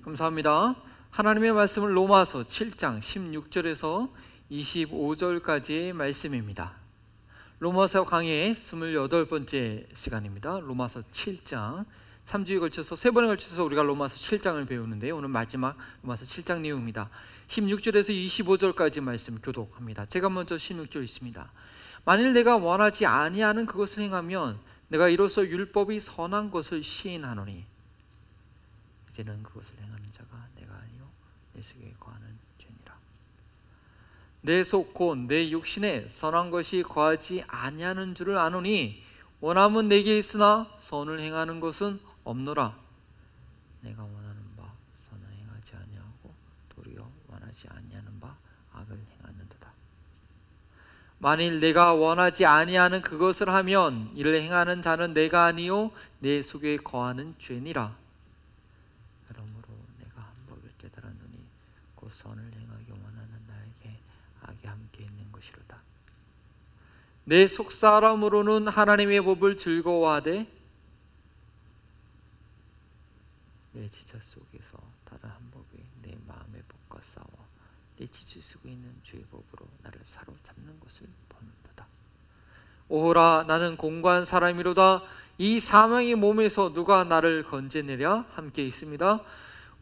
감사합니다. 하나님의 말씀은 로마서 7장 16절에서 25절까지의 말씀입니다. 로마서 강의 28번째 시간입니다. 로마서 7장 3주에 걸쳐서 3번에 걸쳐서 우리가 로마서 7장을 배우는데 오늘 마지막 로마서 7장 내용입니다. 16절에서 25절까지 말씀 교독합니다. 제가 먼저 16절 있습니다. 만일 내가 원하지 아니하는 그것을 행하면 내가 이로써 율법이 선한 것을 시인하노니 이제는 그것을 행하는 자가 내가 아니요 내 속에 거하는 죄니라. 내 속 곧 내 육신에 선한 것이 거하지 아니하는 줄을 아노니 원함은 내게 있으나 선을 행하는 것은 없노라. 내가 원하는 바 선을 행하지 아니하고 도리어 원하지 아니하는 바 악을 행하는도다. 만일 내가 원하지 아니하는 그것을 하면 이를 행하는 자는 내가 아니요 내 속에 거하는 죄니라. 그러므로 내가 한 법을 깨달았노니 곧 선을 행하기 원하는 나에게 악이 함께 있는 것이로다. 내 속사람으로는 하나님의 법을 즐거워하되 내 지체 속에서 다른 한 법이 내 마음의 법과 싸워 내 지체 속에 있는 죄의 법으로 나를 사로잡는 것을 보는도다. 오호라, 나는 공고한 사람이로다. 이 사망의 몸에서 누가 나를 건져내랴? 함께 있습니다.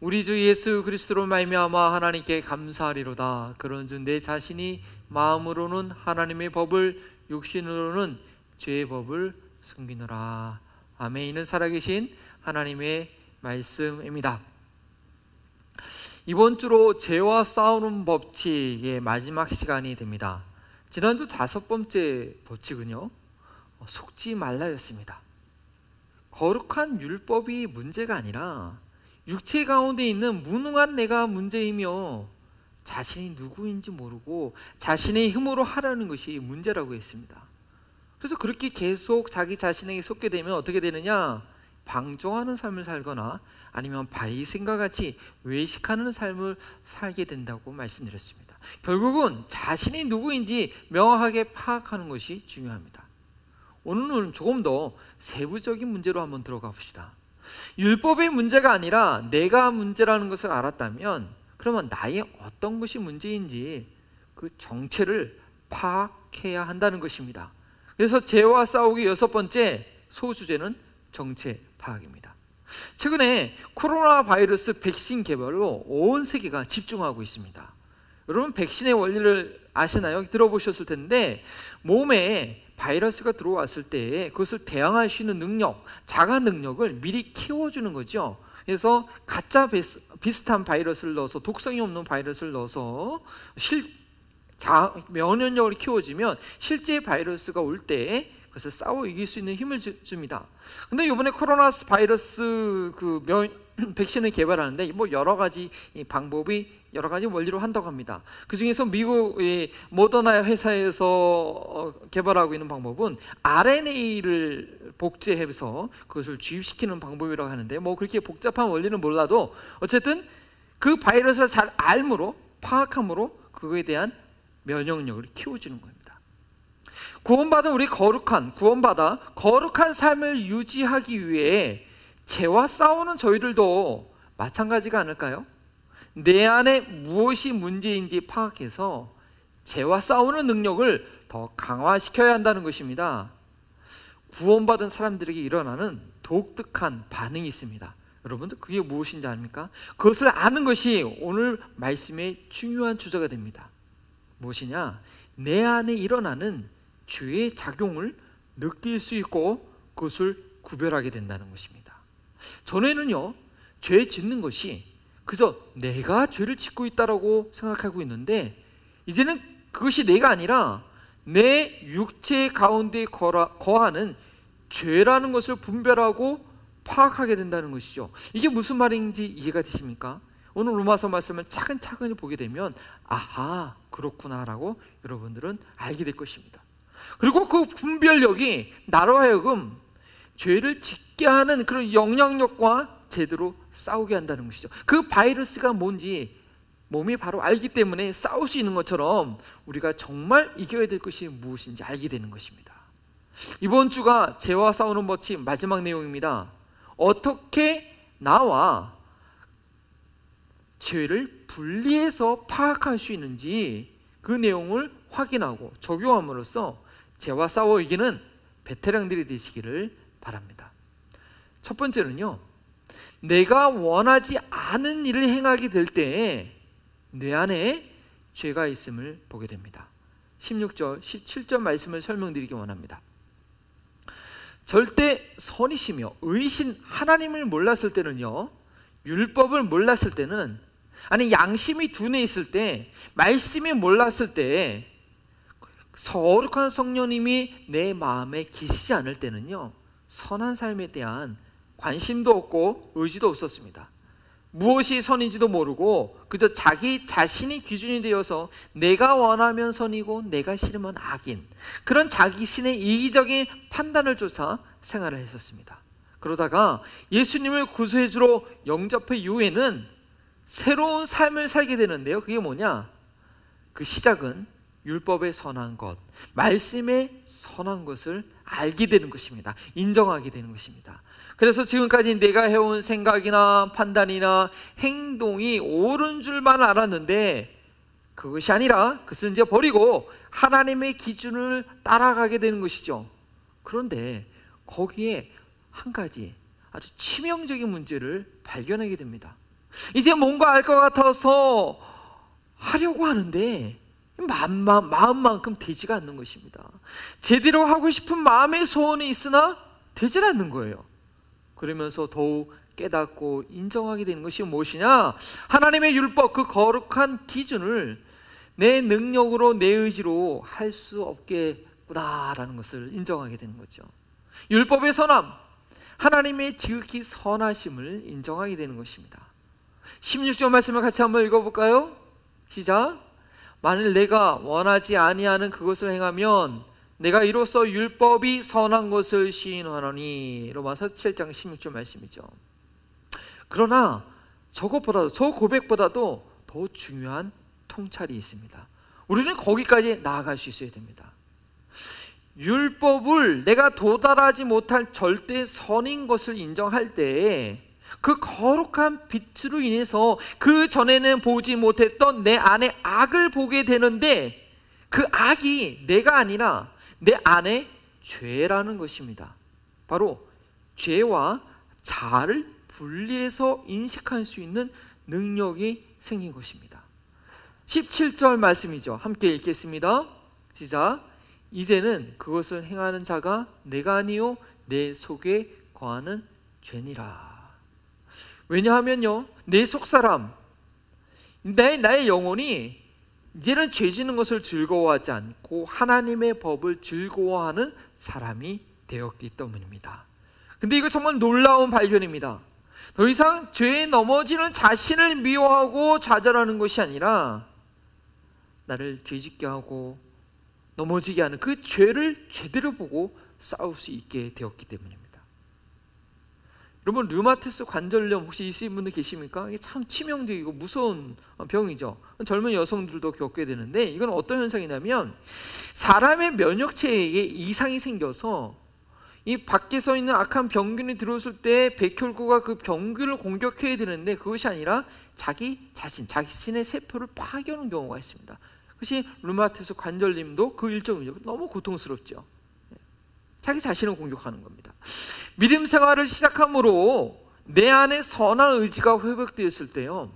우리 주 예수 그리스도로 말미암아 하나님께 감사하리로다. 그런즉 내 자신이 마음으로는 하나님의 법을, 육신으로는 죄의 법을 숨기노라. 아멘. 이는 살아계신 하나님의 말씀입니다. 이번 주로 죄와 싸우는 법칙의 마지막 시간이 됩니다. 지난주 5번째 법칙은요, 속지 말라였습니다. 거룩한 율법이 문제가 아니라 육체 가운데 있는 무능한 내가 문제이며 자신이 누구인지 모르고 자신의 힘으로 하려는 것이 문제라고 했습니다. 그래서 그렇게 계속 자기 자신에게 속게 되면 어떻게 되느냐? 방종하는 삶을 살거나 아니면 바리새인과 같이 외식하는 삶을 살게 된다고 말씀드렸습니다. 결국은 자신이 누구인지 명확하게 파악하는 것이 중요합니다. 오늘은 조금 더 세부적인 문제로 한번 들어가 봅시다. 율법의 문제가 아니라 내가 문제라는 것을 알았다면 그러면 나의 어떤 것이 문제인지 그 정체를 파악해야 한다는 것입니다. 그래서 죄와 싸우기 6번째 소주제는 정체 파악입니다. 최근에 코로나 바이러스 백신 개발로 온 세계가 집중하고 있습니다. 여러분 백신의 원리를 아시나요? 들어보셨을 텐데 몸에 바이러스가 들어왔을 때 그것을 대항할 수 있는 능력, 자가 능력을 미리 키워주는 거죠. 그래서 가짜 비슷한 바이러스를 넣어서 독성이 없는 바이러스를 넣어서 면역력을 키워주면 실제 바이러스가 올 때 그것을 싸워 이길 수 있는 힘을 줍니다. 근데 이번에 코로나 바이러스 백신을 개발하는데 뭐 여러 가지 방법이 여러 가지 원리로 한다고 합니다. 그 중에서 미국의 모더나 회사에서 개발하고 있는 방법은 RNA를 복제해서 그것을 주입시키는 방법이라고 하는데 뭐 그렇게 복잡한 원리는 몰라도 어쨌든 그 바이러스를 잘 알므로 파악함으로 그거에 대한 면역력을 키워주는 겁니다. 구원받은 우리 구원받아 거룩한 삶을 유지하기 위해 죄와 싸우는 저희들도 마찬가지가 아닐까요? 내 안에 무엇이 문제인지 파악해서 죄와 싸우는 능력을 더 강화시켜야 한다는 것입니다. 구원받은 사람들에게 일어나는 독특한 반응이 있습니다. 여러분들 그게 무엇인지 압니까? 그것을 아는 것이 오늘 말씀의 중요한 주제가 됩니다. 무엇이냐? 내 안에 일어나는 죄의 작용을 느낄 수 있고 그것을 구별하게 된다는 것입니다. 전에는요, 죄 짓는 것이 그저 내가 죄를 짓고 있다라고 생각하고 있는데 이제는 그것이 내가 아니라 내 육체 가운데 거하는 죄라는 것을 분별하고 파악하게 된다는 것이죠. 이게 무슨 말인지 이해가 되십니까? 오늘 로마서 말씀을 차근차근히 보게 되면 아하, 그렇구나라고 여러분들은 알게 될 것입니다. 그리고 그 분별력이 나로 하여금 죄를 짓게 하는 그런 영향력과 제대로 싸우게 한다는 것이죠. 그 바이러스가 뭔지 몸이 바로 알기 때문에 싸울 수 있는 것처럼 우리가 정말 이겨야 될 것이 무엇인지 알게 되는 것입니다. 이번 주가 죄와 싸우는 법칙 마지막 내용입니다. 어떻게 나와 죄를 분리해서 파악할 수 있는지 그 내용을 확인하고 적용함으로써 죄와 싸워 이기는 베테랑들이 되시기를 바랍니다. 첫 번째는요, 내가 원하지 않은 일을 행하게 될 때에 내 안에 죄가 있음을 보게 됩니다. 16절, 17절 말씀을 설명드리기 원합니다. 절대 선이시며 의신 하나님을 몰랐을 때는요, 율법을 몰랐을 때는, 아니 양심이 둔해 있을 때, 말씀이 몰랐을 때, 거룩한 성령님이 내 마음에 계시지 않을 때는요, 선한 삶에 대한 관심도 없고 의지도 없었습니다. 무엇이 선인지도 모르고 그저 자기 자신이 기준이 되어서 내가 원하면 선이고 내가 싫으면 악인, 그런 자기 신의 이기적인 판단을 쫓아 생활을 했었습니다. 그러다가 예수님을 구세주로 영접한 이후에는 새로운 삶을 살게 되는데요, 그게 뭐냐? 그 시작은 율법의 선한 것, 말씀의 선한 것을 알게 되는 것입니다. 인정하게 되는 것입니다. 그래서 지금까지 내가 해온 생각이나 판단이나 행동이 옳은 줄만 알았는데 그것이 아니라 그것을 이제 버리고 하나님의 기준을 따라가게 되는 것이죠. 그런데 거기에 한 가지 아주 치명적인 문제를 발견하게 됩니다. 이제 뭔가 알 것 같아서 하려고 하는데 마음만큼 되지가 않는 것입니다. 제대로 하고 싶은 마음의 소원이 있으나 되질 않는 거예요. 그러면서 더욱 깨닫고 인정하게 되는 것이 무엇이냐? 하나님의 율법, 그 거룩한 기준을 내 능력으로 내 의지로 할 수 없겠구나라는 것을 인정하게 되는 거죠. 율법의 선함, 하나님의 지극히 선하심을 인정하게 되는 것입니다. 16절 말씀을 같이 한번 읽어볼까요? 시작. 만일 내가 원하지 아니하는 그것을 행하면 내가 이로써 율법이 선한 것을 시인하노니. 로마서 7장 16절 말씀이죠. 그러나 저것보다도, 저 고백보다도 더 중요한 통찰이 있습니다. 우리는 거기까지 나아갈 수 있어야 됩니다. 율법을 내가 도달하지 못할 절대 선인 것을 인정할 때 그 거룩한 빛으로 인해서 그 전에는 보지 못했던 내 안에 악을 보게 되는데 그 악이 내가 아니라 내 안에 죄라는 것입니다. 바로 죄와 자아를 분리해서 인식할 수 있는 능력이 생긴 것입니다. 17절 말씀이죠. 함께 읽겠습니다. 시작. 이제는 그것을 행하는 자가 내가 아니요 내 속에 거하는 죄니라. 왜냐하면요, 내 속사람, 나의 영혼이 이제는 죄 짓는 것을 즐거워하지 않고 하나님의 법을 즐거워하는 사람이 되었기 때문입니다. 근데 이거 정말 놀라운 발견입니다. 더 이상 죄에 넘어지는 자신을 미워하고 좌절하는 것이 아니라 나를 죄짓게 하고 넘어지게 하는 그 죄를 제대로 보고 싸울 수 있게 되었기 때문입니다. 여러분, 류마티스 관절염 혹시 있으신 분들 계십니까? 이게 참 치명적이고 무서운 병이죠. 젊은 여성들도 겪게 되는데 이건 어떤 현상이냐면 사람의 면역체에 이상이 생겨서 이 밖에서 있는 악한 병균이 들어왔을 때 백혈구가 그 병균을 공격해야 되는데 그것이 아니라 자기 자신의 세포를 파괴하는 경우가 있습니다. 그것이 류마티스 관절염도 그 일종이죠. 너무 고통스럽죠. 자기 자신을 공격하는 겁니다. 믿음 생활을 시작함으로 내 안에 선한 의지가 회복되었을 때요,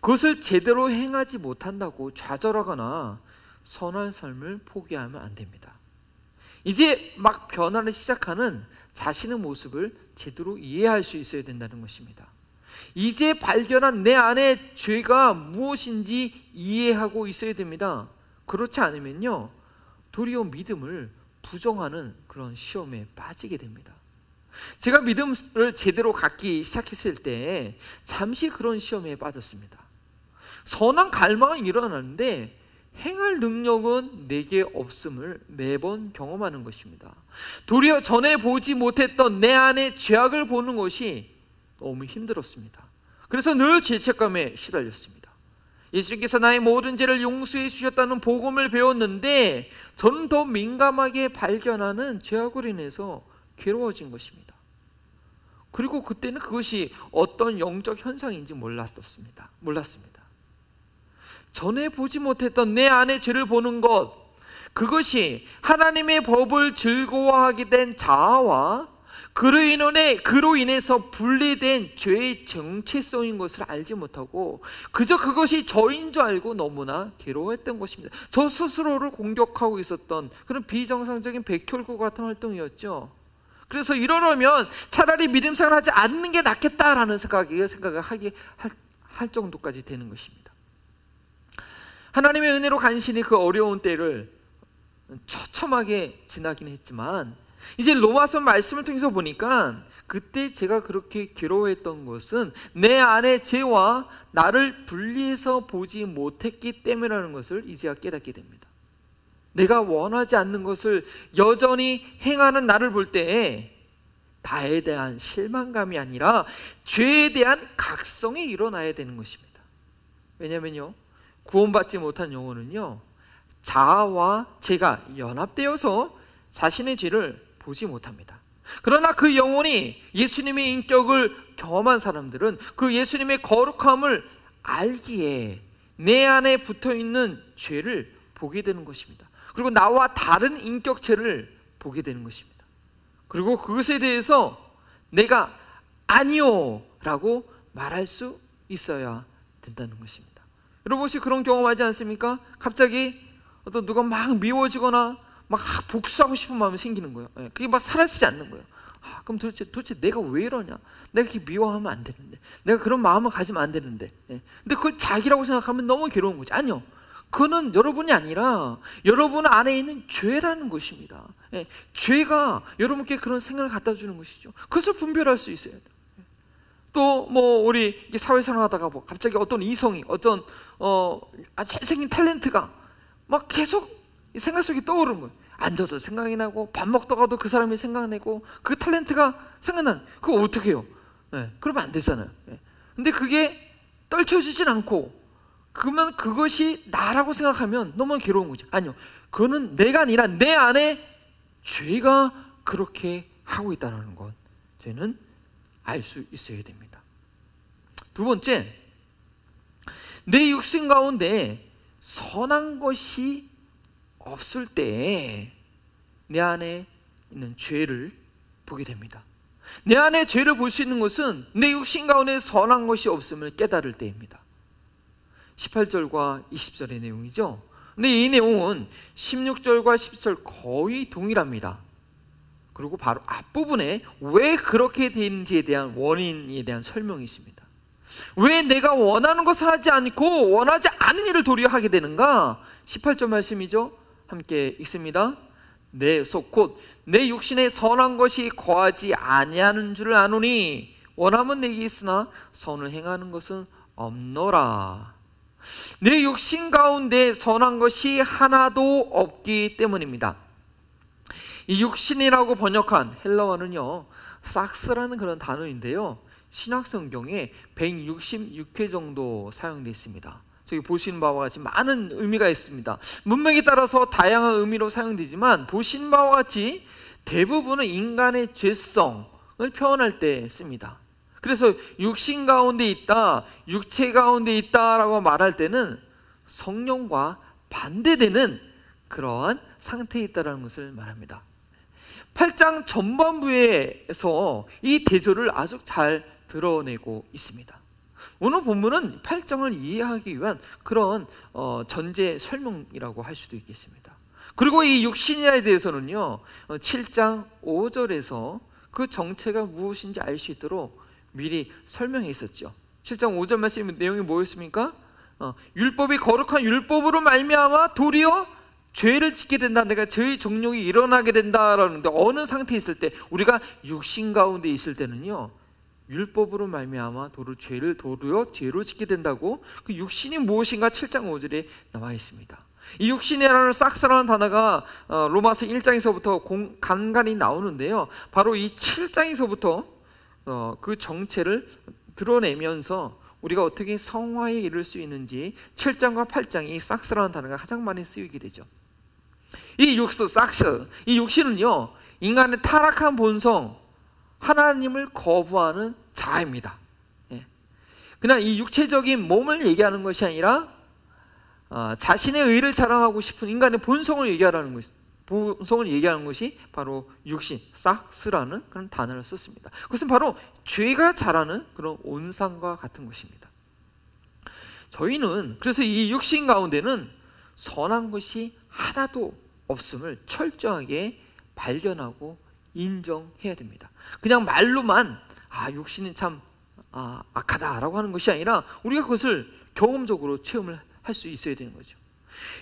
그것을 제대로 행하지 못한다고 좌절하거나 선한 삶을 포기하면 안 됩니다. 이제 막 변화를 시작하는 자신의 모습을 제대로 이해할 수 있어야 된다는 것입니다. 이제 발견한 내 안에 죄가 무엇인지 이해하고 있어야 됩니다. 그렇지 않으면요, 도리어 믿음을 부정하는 그런 시험에 빠지게 됩니다. 제가 믿음을 제대로 갖기 시작했을 때 잠시 그런 시험에 빠졌습니다. 선한 갈망은 일어나는데 행할 능력은 내게 없음을 매번 경험하는 것입니다. 도리어 전에 보지 못했던 내 안의 죄악을 보는 것이 너무 힘들었습니다. 그래서 늘 죄책감에 시달렸습니다. 예수님께서 나의 모든 죄를 용서해 주셨다는 복음을 배웠는데 저는 더 민감하게 발견하는 죄악으로 인해서 괴로워진 것입니다. 그리고 그때는 그것이 어떤 영적 현상인지 몰랐습니다. 전에 보지 못했던 내 안의 죄를 보는 것, 그것이 하나님의 법을 즐거워하게 된 자아와 그로 인해서 분리된 죄의 정체성인 것을 알지 못하고 그저 그것이 저인 줄 알고 너무나 괴로워했던 것입니다. 저 스스로를 공격하고 있었던 그런 비정상적인 백혈구 같은 활동이었죠. 그래서 이러려면 차라리 믿음 생활을 하지 않는 게 낫겠다라는 생각을 할 정도까지 되는 것입니다. 하나님의 은혜로 간신히 그 어려운 때를 처참하게 지나긴 했지만 이제 로마서 말씀을 통해서 보니까 그때 제가 그렇게 괴로워했던 것은 내 안의 죄와 나를 분리해서 보지 못했기 때문이라는 것을 이제야 깨닫게 됩니다. 내가 원하지 않는 것을 여전히 행하는 나를 볼 때 나에 대한 실망감이 아니라 죄에 대한 각성이 일어나야 되는 것입니다. 왜냐면요, 구원받지 못한 영혼은요, 자아와 죄가 연합되어서 자신의 죄를 보지 못합니다. 그러나 그 영혼이 예수님의 인격을 경험한 사람들은 그 예수님의 거룩함을 알기에 내 안에 붙어있는 죄를 보게 되는 것입니다. 그리고 나와 다른 인격체를 보게 되는 것입니다. 그리고 그것에 대해서 내가 아니요 라고 말할 수 있어야 된다는 것입니다. 여러분 혹시 그런 경험하지 않습니까? 갑자기 어떤 누가 막 미워지거나 막 복수하고 싶은 마음이 생기는 거예요. 그게 막 사라지지 않는 거예요. 그럼 도대체 내가 왜 이러냐? 내가 이렇게 미워하면 안 되는데, 내가 그런 마음을 가지면 안 되는데. 근데 그걸 자기라고 생각하면 너무 괴로운 거지. 아니요, 그거는 여러분이 아니라 여러분 안에 있는 죄라는 것입니다. 죄가 여러분께 그런 생각을 갖다 주는 것이죠. 그것을 분별할 수 있어야 돼요. 또 뭐 우리 사회생활 하다가 뭐 갑자기 어떤 이성이 어떤 잘생긴 탤런트가 막 계속 생각 속에 떠오르는 거예요. 앉아도 생각이 나고 밥 먹다가도 그 사람이 생각나고 그 탤런트가 생각나는, 그거 어떻게 해요? 그러면 안 되잖아요. 근데 그게 떨쳐지진 않고 그러면 그것이 나라고 생각하면 너무 괴로운 거죠. 아니요, 그거는 내가 아니라 내 안에 죄가 그렇게 하고 있다는 것 저희는 알 수 있어야 됩니다. 두 번째, 내 육신 가운데 선한 것이 없을 때 내 안에 있는 죄를 보게 됩니다. 내 안에 죄를 볼 수 있는 것은 내 육신 가운데 선한 것이 없음을 깨달을 때입니다. 18절과 20절의 내용이죠. 근데 이 내용은 16절과 17절 거의 동일합니다. 그리고 바로 앞부분에 왜 그렇게 되는지에 대한 원인에 대한 설명이 있습니다. 왜 내가 원하는 것을 하지 않고 원하지 않은 일을 도리어 하게 되는가? 18절 말씀이죠. 함께 읽습니다. 내 속 곧 내 육신에 선한 것이 거하지 아니하는 줄을 아노니 원함은 내게 있으나 선을 행하는 것은 없노라. 내 육신 가운데 선한 것이 하나도 없기 때문입니다. 이 육신이라고 번역한 헬라어는요, 삭스라는 그런 단어인데요, 신약성경에 166회 정도 사용되어 있습니다. 저기 보시는 바와 같이 많은 의미가 있습니다. 문맥에 따라서 다양한 의미로 사용되지만 보시는 바와 같이 대부분은 인간의 죄성을 표현할 때 씁니다. 그래서 육신 가운데 있다, 육체 가운데 있다라고 말할 때는 성령과 반대되는 그러한 상태에 있다는 것을 말합니다. 8장 전반부에서 이 대조를 아주 잘 드러내고 있습니다. 오늘 본문은 8장을 이해하기 위한 그런 전제 설명이라고 할 수도 있겠습니다. 그리고 이 육신에 대해서는요, 7장 5절에서 그 정체가 무엇인지 알 수 있도록 미리 설명해 있었죠. 7장 5절 말씀 내용이 뭐였습니까? 율법이 거룩한 율법으로 말미암아 도리어 죄를 짓게 된다, 내가 죄의 정욕이 일어나게 된다라는데, 어느 상태에 있을 때, 우리가 육신 가운데 있을 때는요, 율법으로 말미암아 도리어 죄로 짓게 된다고, 그 육신이 무엇인가 7장 5절에 나와 있습니다. 이 육신이라는 삭스라는 단어가 로마서 1장에서부터 간간히 나오는데요, 바로 이 7장에서부터 그 정체를 드러내면서 우리가 어떻게 성화에 이를 수 있는지 7장과 8장이 이 삭스라는 단어가 가장 많이 쓰이게 되죠. 이 육수, 삭스, 이 육신은요, 인간의 타락한 본성, 하나님을 거부하는 자입니다. 예. 그냥 이 육체적인 몸을 얘기하는 것이 아니라 자신의 의를 자랑하고 싶은 인간의 본성을 얘기하는 것이 바로 육신, 싹스라는 그런 단어를 썼습니다. 그것은 바로 죄가 자라는 그런 온상과 같은 것입니다. 저희는 그래서 이 육신 가운데는 선한 것이 하나도 없음을 철저하게 발견하고 인정해야 됩니다. 그냥 말로만 육신은 참 악하다라고 하는 것이 아니라 우리가 그것을 경험적으로 체험을 할 수 있어야 되는 거죠.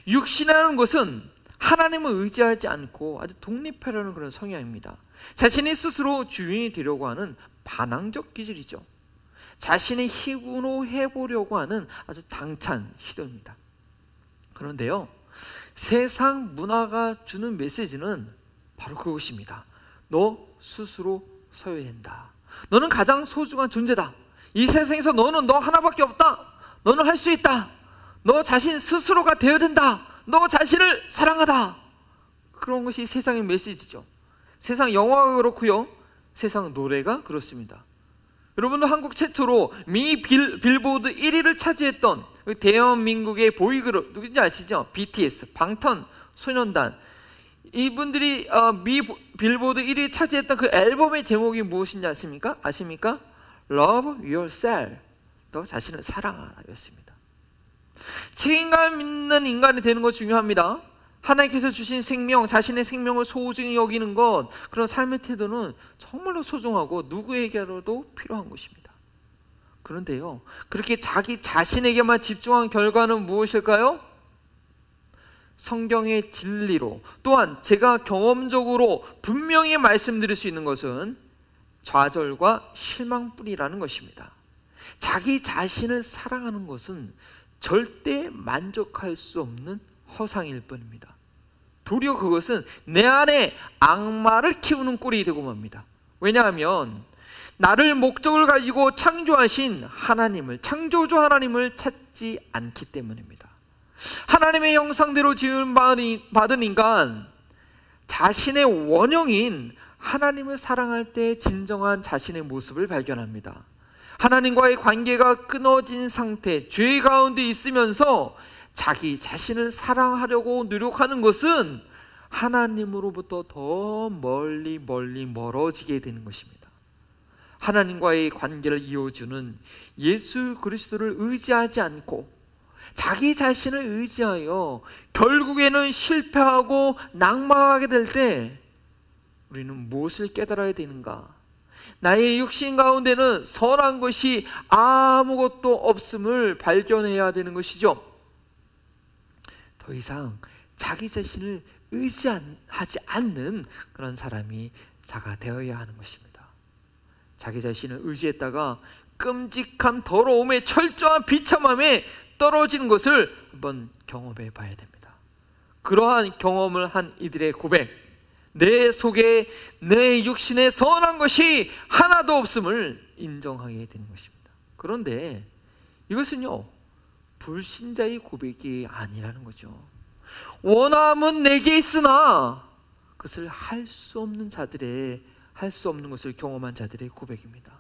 육신이라는 것은 하나님을 의지하지 않고 아주 독립하려는 그런 성향입니다. 자신이 스스로 주인이 되려고 하는 반항적 기질이죠. 자신의 힘으로 해보려고 하는 아주 당찬 시도입니다. 그런데요, 세상 문화가 주는 메시지는 바로 그것입니다. 너 스스로 서야 된다. 너는 가장 소중한 존재다. 이 세상에서 너는 너 하나밖에 없다. 너는 할 수 있다. 너 자신 스스로가 되어야 된다. 너 자신을 사랑하다. 그런 것이 세상의 메시지죠. 세상 영화가 그렇고요, 세상 노래가 그렇습니다. 여러분도 한국 최초로 미 빌보드 1위를 차지했던 대한민국의 보이그룹 누군지 아시죠? BTS, 방탄소년단. 이분들이 미 빌보드 1위 차지했던 그 앨범의 제목이 무엇인지 아십니까? Love Yourself. 너 자신을 사랑하라 였습니다. 책임감 있는 인간이 되는 것 중요합니다. 하나님께서 주신 생명, 자신의 생명을 소중히 여기는 것, 그런 삶의 태도는 정말로 소중하고 누구에게라도 필요한 것입니다. 그런데요, 그렇게 자기 자신에게만 집중한 결과는 무엇일까요? 성경의 진리로, 또한 제가 경험적으로 분명히 말씀드릴 수 있는 것은 좌절과 실망뿐이라는 것입니다. 자기 자신을 사랑하는 것은 절대 만족할 수 없는 허상일 뿐입니다. 도리어 그것은 내 안에 악마를 키우는 꼴이 되고 맙니다. 왜냐하면 나를 목적을 가지고 창조하신 하나님을, 창조주 하나님을 찾지 않기 때문입니다. 하나님의 형상대로 지음 받은 인간, 자신의 원형인 하나님을 사랑할 때 진정한 자신의 모습을 발견합니다. 하나님과의 관계가 끊어진 상태, 죄 가운데 있으면서 자기 자신을 사랑하려고 노력하는 것은 하나님으로부터 더 멀리 멀어지게 되는 것입니다. 하나님과의 관계를 이어주는 예수 그리스도를 의지하지 않고 자기 자신을 의지하여 결국에는 실패하고 낙망하게 될 때 우리는 무엇을 깨달아야 되는가? 나의 육신 가운데는 선한 것이 아무것도 없음을 발견해야 되는 것이죠. 더 이상 자기 자신을 의지하지 않는 그런 사람이 자가 되어야 하는 것입니다. 자기 자신을 의지했다가 끔찍한 더러움에 철저한 비참함에 떨어지는 것을 한번 경험해 봐야 됩니다. 그러한 경험을 한 이들의 고백, 내 속에 내 육신에 선한 것이 하나도 없음을 인정하게 되는 것입니다. 그런데 이것은요, 불신자의 고백이 아니라는 거죠. 원함은 내게 있으나 그것을 할 수 없는 자들의, 할 수 없는 것을 경험한 자들의 고백입니다.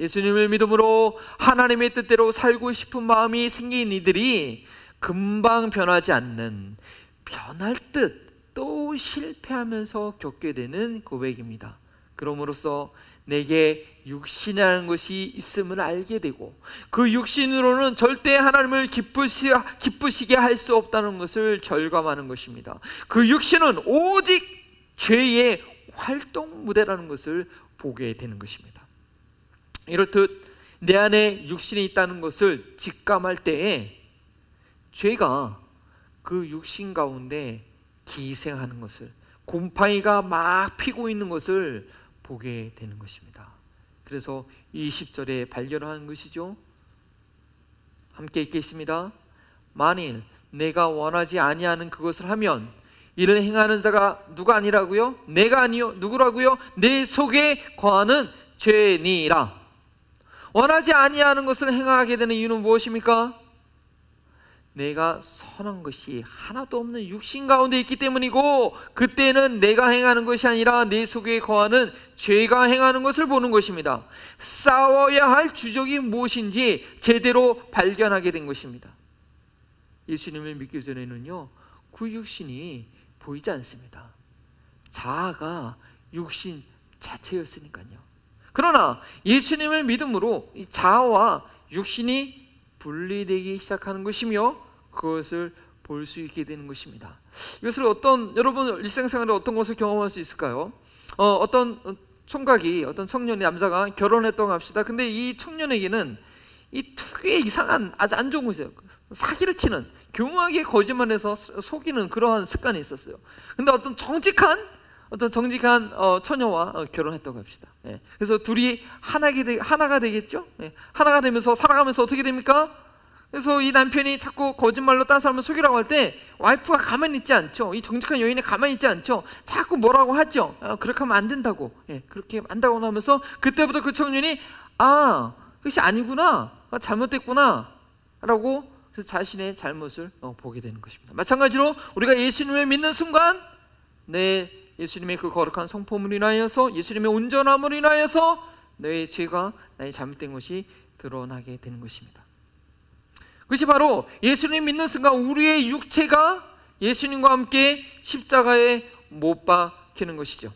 예수님을 믿음으로 하나님의 뜻대로 살고 싶은 마음이 생긴 이들이 금방 변하지 않는, 변할 듯 또 실패하면서 겪게 되는 고백입니다. 그럼으로써 내게 육신이라는 것이 있음을 알게 되고 그 육신으로는 절대 하나님을 기쁘시게 할 수 없다는 것을 절감하는 것입니다. 그 육신은 오직 죄의 활동 무대라는 것을 보게 되는 것입니다. 이렇듯 내 안에 육신이 있다는 것을 직감할 때에 죄가 그 육신 가운데 기생하는 것을, 곰팡이가 막 피고 있는 것을 보게 되는 것입니다. 그래서 20절에 발견하는 것이죠. 함께 읽겠습니다. 만일 내가 원하지 아니하는 그것을 하면 이를 행하는 자가 누가 아니라고요? 내가 아니요. 누구라고요? 내 속에 거하는 죄니라. 원하지 아니하는 것을 행하게 되는 이유는 무엇입니까? 내가 선한 것이 하나도 없는 육신 가운데 있기 때문이고, 그때는 내가 행하는 것이 아니라 내 속에 거하는 죄가 행하는 것을 보는 것입니다. 싸워야 할 주적이 무엇인지 제대로 발견하게 된 것입니다. 예수님을 믿기 전에는요, 그 육신이 보이지 않습니다. 자아가 육신 자체였으니까요. 그러나 예수님을 믿음으로 이 자아와 육신이 분리되기 시작하는 것이며, 그것을 볼 수 있게 되는 것입니다. 이것을 여러분 일상생활에 어떤 것을 경험할 수 있을까요? 어떤 총각이, 어떤 청년이, 남자가 결혼했다고 합시다. 근데 이 청년에게는 이 특유의 이상한, 아주 안 좋은 것이에요. 사기를 치는, 교묘하게 거짓말해서 속이는 그러한 습관이 있었어요. 근데 어떤 정직한 처녀와 결혼했다고 합시다. 예. 그래서 둘이 하나가 되겠죠. 예. 하나가 되면서 살아가면서 어떻게 됩니까? 그래서 이 남편이 자꾸 거짓말로 다른 사람을 속이라고 할 때 와이프가 가만히 있지 않죠. 이 정직한 여인이 가만히 있지 않죠. 자꾸 뭐라고 하죠. 그렇게 하면 안 된다고. 예. 그렇게 안다고 하면서 그때부터 그 청년이 그것이 아니구나, 잘못됐구나 라고 자신의 잘못을 보게 되는 것입니다. 마찬가지로 우리가 예수님을 믿는 순간, 예수님의 그 거룩한 성품으로 인하여서, 예수님의 온전함으로 인하여서 너의 죄가, 나의 잘못된 것이 드러나게 되는 것입니다. 그것이 바로 예수님 믿는 순간 우리의 육체가 예수님과 함께 십자가에 못 박히는 것이죠.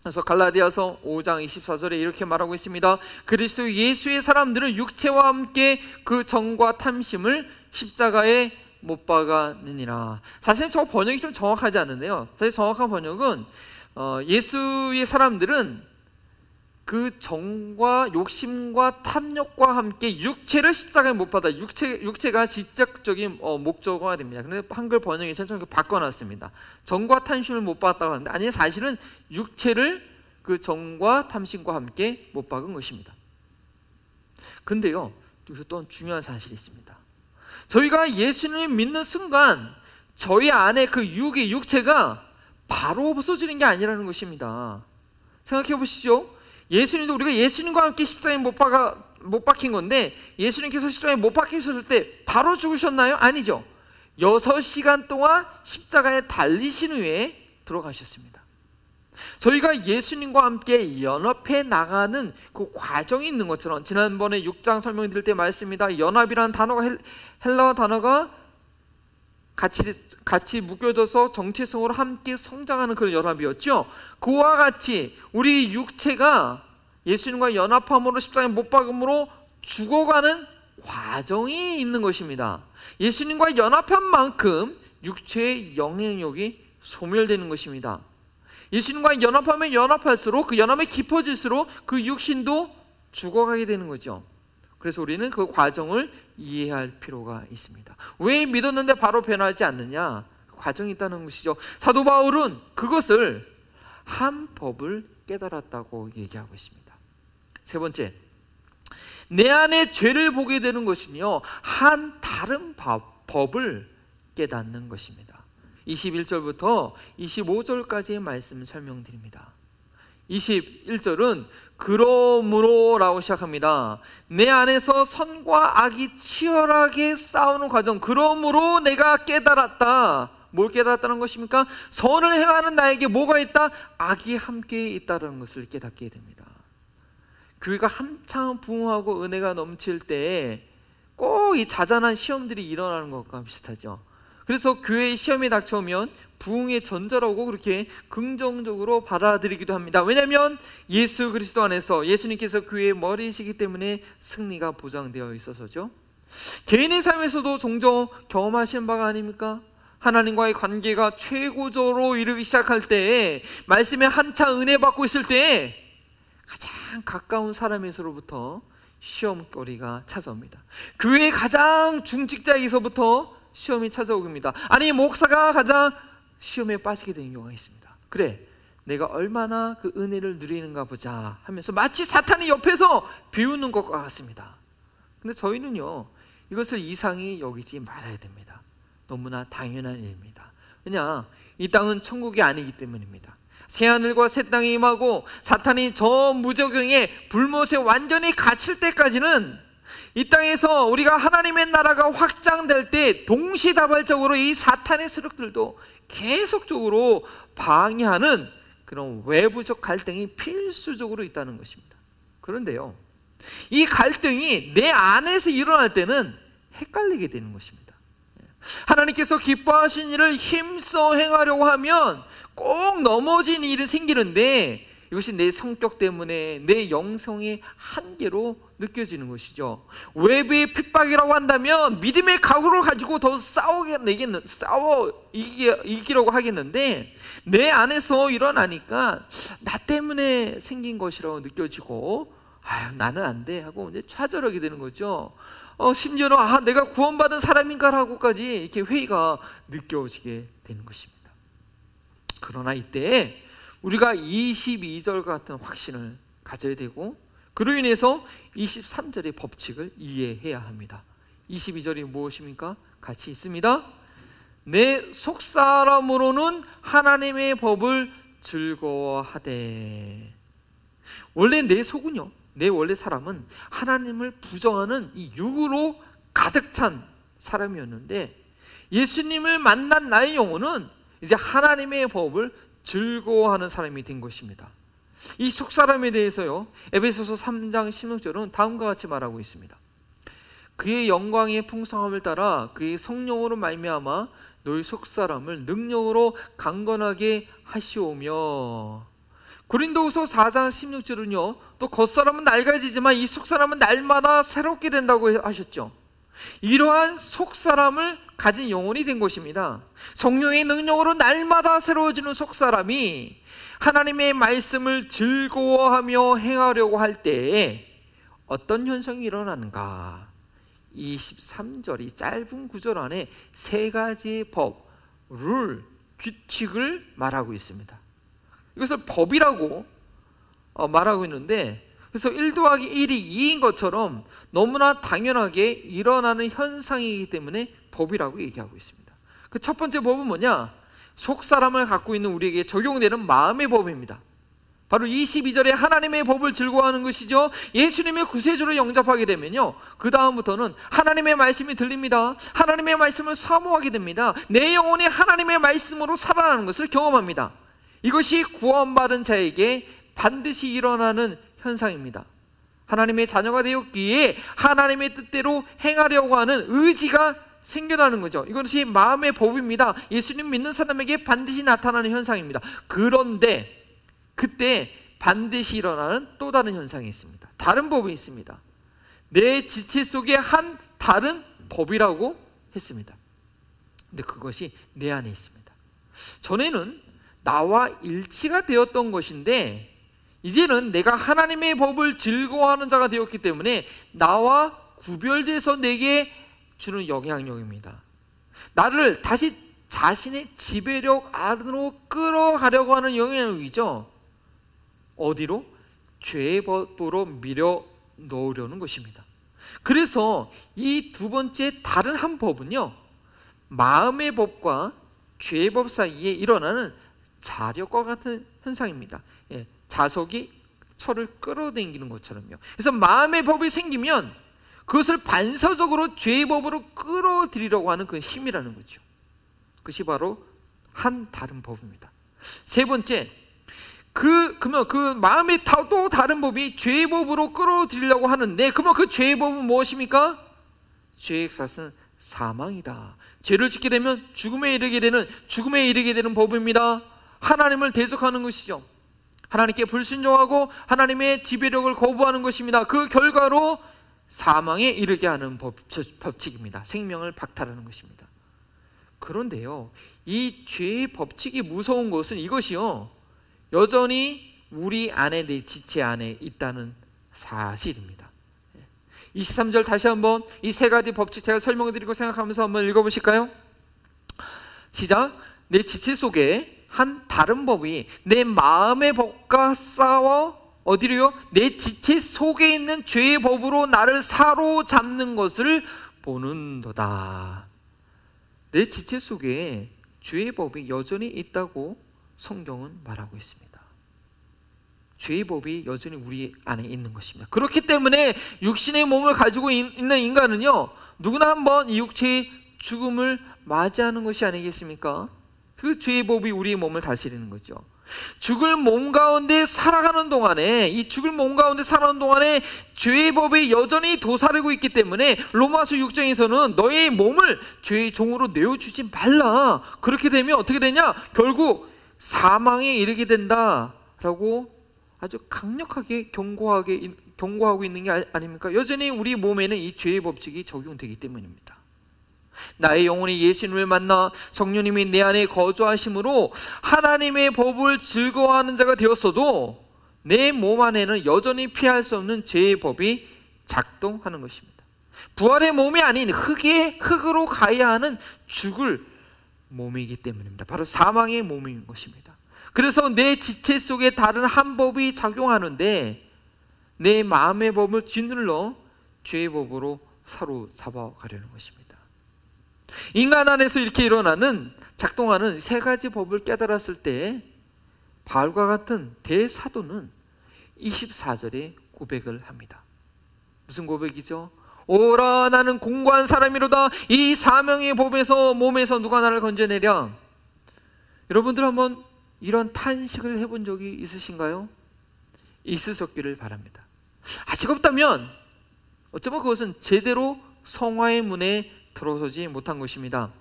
그래서 갈라디아서 5장 24절에 이렇게 말하고 있습니다. 그리스도 예수의 사람들은 육체와 함께 그 정과 탐심을 십자가에 못 박았느니라. 사실 저 번역이 좀 정확하지 않은데요, 사실 정확한 번역은 예수의 사람들은 그 정과 욕심과 탐욕과 함께 육체를 십자가에 못 박아. 육체가 직접적인 목적어가 됩니다. 그런데 한글 번역이 좀 바꿔놨습니다. 정과 탐심을 못 박았다고 하는데, 아니, 사실은 육체를 그 정과 탐심과 함께 못 박은 것입니다. 근데요, 여기서 또 중요한 사실이 있습니다. 저희가 예수님을 믿는 순간 저희 안에 그 육체가 바로 없어지는 게 아니라는 것입니다. 생각해 보시죠. 우리가 예수님과 함께 십자가에 못 박힌 건데, 예수님께서 십자가에 못 박히셨을 때 바로 죽으셨나요? 아니죠. 6시간 동안 십자가에 달리신 후에 들어가셨습니다. 저희가 예수님과 함께 연합해 나가는 그 과정이 있는 것처럼, 지난번에 6장 설명드릴 때 말씀입니다. 연합이라는 단어가 헬라어 단어가 같이 묶여져서 정체성으로 함께 성장하는 그런 연합이었죠. 그와 같이 우리 육체가 예수님과 연합함으로 십자가에 못 박음으로 죽어가는 과정이 있는 것입니다. 예수님과 연합한 만큼 육체의 영향력이 소멸되는 것입니다. 예수님과 연합하면 연합할수록, 그 연합이 깊어질수록 그 육신도 죽어가게 되는 거죠. 그래서 우리는 그 과정을 이해할 필요가 있습니다. 왜 믿었는데 바로 변하지 않느냐? 과정이 있다는 것이죠. 사도 바울은 그것을 한 법을 깨달았다고 얘기하고 있습니다. 세 번째, 내 안에 죄를 보게 되는 것은요, 한 다른 법을 깨닫는 것입니다. 21절부터 25절까지의 말씀을 설명드립니다. 21절은 그러므로 라고 시작합니다. 내 안에서 선과 악이 치열하게 싸우는 과정, 그러므로 내가 깨달았다. 뭘 깨달았다는 것입니까? 선을 행하는 나에게 뭐가 있다? 악이 함께 있다는 것을 깨닫게 됩니다. 교회가 한참 부흥하고 은혜가 넘칠 때 꼭 이 자잘한 시험들이 일어나는 것과 비슷하죠. 그래서 교회에 시험이 닥쳐오면 부흥의 전자라고 그렇게 긍정적으로 받아들이기도 합니다. 왜냐하면 예수 그리스도 안에서 예수님께서 교회의 머리이시기 때문에 승리가 보장되어 있어서죠. 개인의 삶에서도 종종 경험하시는 바가 아닙니까? 하나님과의 관계가 최고조로 이르기 시작할 때, 말씀에 한참 은혜 받고 있을 때 가장 가까운 사람에서로부터 시험거리가 찾아옵니다. 교회의 가장 중직자에게서부터 시험이 찾아옵니다. 아니, 목사가 가장 시험에 빠지게 되는 경우가 있습니다. 그래, 내가 얼마나 그 은혜를 누리는가 보자 하면서 마치 사탄이 옆에서 비우는 것과 같습니다. 근데 저희는요, 이것을 이상히 여기지 말아야 됩니다. 너무나 당연한 일입니다. 왜냐, 이 땅은 천국이 아니기 때문입니다. 새하늘과 새 땅이 임하고 사탄이 저 무저경에 불못에 완전히 갇힐 때까지는 이 땅에서 우리가 하나님의 나라가 확장될 때 동시다발적으로 이 사탄의 세력들도 계속적으로 방해하는 그런 외부적 갈등이 필수적으로 있다는 것입니다. 그런데요, 이 갈등이 내 안에서 일어날 때는 헷갈리게 되는 것입니다. 하나님께서 기뻐하신 일을 힘써 행하려고 하면 꼭 넘어진 일이 생기는데, 이것이 내 성격 때문에 내 영성의 한계로 느껴지는 것이죠. 외부의 핍박이라고 한다면 믿음의 각오를 가지고 더 이기려고 하겠는데, 내 안에서 일어나니까 나 때문에 생긴 것이라고 느껴지고, 나는 안 돼 하고 이제 좌절하게 되는 거죠. 심지어는 내가 구원받은 사람인가라고까지 이렇게 회의가 느껴지게 되는 것입니다. 그러나 이때 우리가 22절 같은 확신을 가져야 되고, 그로 인해서 23절의 법칙을 이해해야 합니다. 22절이 무엇입니까? 같이 있습니다. 내 속사람으로는 하나님의 법을 즐거워하되. 원래 내 속은요, 내 원래 사람은 하나님을 부정하는 이 육으로 가득 찬 사람이었는데, 예수님을 만난 나의 영혼은 이제 하나님의 법을 즐거워하는 사람이 된 것입니다. 이 속사람에 대해서요, 에베소서 3장 16절은 다음과 같이 말하고 있습니다. 그의 영광의 풍성함을 따라 그의 성령으로 말미암아 너희 속사람을 능력으로 강건하게 하시오며. 고린도후서 4장 16절은요, 또 겉사람은 낡아지지만 이 속사람은 날마다 새롭게 된다고 하셨죠. 이러한 속사람을 가진 영혼이 된 것입니다. 성령의 능력으로 날마다 새로워지는 속사람이 하나님의 말씀을 즐거워하며 행하려고 할 때에 어떤 현상이 일어나는가? 23절이 짧은 구절 안에 세 가지의 법, 룰, 규칙을 말하고 있습니다. 이것을 법이라고 말하고 있는데, 그래서 1 더하기 1이 2인 것처럼 너무나 당연하게 일어나는 현상이기 때문에 법이라고 얘기하고 있습니다. 그 첫 번째 법은 뭐냐? 속사람을 갖고 있는 우리에게 적용되는 마음의 법입니다. 바로 22절에 하나님의 법을 즐거워하는 것이죠. 예수님의 구세주로 영접하게 되면요, 그 다음부터는 하나님의 말씀이 들립니다. 하나님의 말씀을 사모하게 됩니다. 내 영혼이 하나님의 말씀으로 살아나는 것을 경험합니다. 이것이 구원받은 자에게 반드시 일어나는 현상입니다. 하나님의 자녀가 되었기에 하나님의 뜻대로 행하려고 하는 의지가 생겨나는 거죠. 이것이 마음의 법입니다. 예수님 믿는 사람에게 반드시 나타나는 현상입니다. 그런데 그때 반드시 일어나는 또 다른 현상이 있습니다. 다른 법이 있습니다. 내 지체 속에 한 다른 법이라고 했습니다. 근데 그것이 내 안에 있습니다. 전에는 나와 일치가 되었던 것인데, 이제는 내가 하나님의 법을 즐거워하는 자가 되었기 때문에 나와 구별돼서 내게 주는 영향력입니다. 나를 다시 자신의 지배력 안으로 끌어가려고 하는 영향력이죠. 어디로? 죄의 법으로 밀어 넣으려는 것입니다. 그래서 이 두 번째 다른 한 법은요, 마음의 법과 죄의 법 사이에 일어나는 자력과 같은 현상입니다. 자석이 철을 끌어당기는 것처럼요. 그래서 마음의 법이 생기면 그것을 반사적으로 죄의 법으로 끌어들이려고 하는 그 힘이라는 거죠. 그것이 바로 한 다른 법입니다. 세 번째, 그러면 그 마음의 또 다른 법이 죄의 법으로 끌어들이려고 하는데, 그러면 그 죄의 법은 무엇입니까? 죄의 삭은 사망이다. 죄를 짓게 되면 죽음에 이르게 되는 법입니다. 하나님을 대적하는 것이죠. 하나님께 불순종하고 하나님의 지배력을 거부하는 것입니다. 그 결과로 사망에 이르게 하는 법칙입니다. 생명을 박탈하는 것입니다. 그런데요, 이 죄의 법칙이 무서운 것은 이것이요, 여전히 우리 안에, 내 지체 안에 있다는 사실입니다. 23절 다시 한번 이 세 가지 법칙 제가 설명드리고 생각하면서 한번 읽어보실까요? 시작. 내 지체 속에 한 다른 법이 내 마음의 법과 싸워 어디로요? 내 지체 속에 있는 죄의 법으로 나를 사로잡는 것을 보는도다. 내 지체 속에 죄의 법이 여전히 있다고 성경은 말하고 있습니다. 죄의 법이 여전히 우리 안에 있는 것입니다. 그렇기 때문에 육신의 몸을 가지고 있는 인간은요, 누구나 한번 이 육체의 죽음을 맞이하는 것이 아니겠습니까? 그 죄의 법이 우리의 몸을 다스리는 거죠. 죽을 몸 가운데 살아가는 동안에, 이 죽을 몸 가운데 살아가는 동안에 죄의 법이 여전히 도사리고 있기 때문에 로마서 6장에서는 너의 몸을 죄의 종으로 내어주지 말라. 그렇게 되면 어떻게 되냐? 결국 사망에 이르게 된다라고 아주 강력하게 경고하고 있는 게 아닙니까? 여전히 우리 몸에는 이 죄의 법칙이 적용되기 때문입니다. 나의 영혼이 예수님을 만나 성령님이 내 안에 거주하심으로 하나님의 법을 즐거워하는 자가 되었어도 내 몸 안에는 여전히 피할 수 없는 죄의 법이 작동하는 것입니다. 부활의 몸이 아닌 흙으로 가야 하는 죽을 몸이기 때문입니다. 바로 사망의 몸인 것입니다. 그래서 내 지체 속에 다른 한 법이 작용하는데 내 마음의 법을 짓눌러 죄의 법으로 사로잡아 가려는 것입니다. 인간 안에서 이렇게 작동하는 세 가지 법을 깨달았을 때 바울과 같은 대사도는 24절에 고백을 합니다. 무슨 고백이죠? 오라 나는 공고한 사람이로다. 이 사명의 법에서 몸에서 누가 나를 건져내랴. 여러분들 한번 이런 탄식을 해본 적이 있으신가요? 있으셨기를 바랍니다. 아직 없다면 어쩌면 그것은 제대로 성화의 문에 들어서지 못한 것입니다.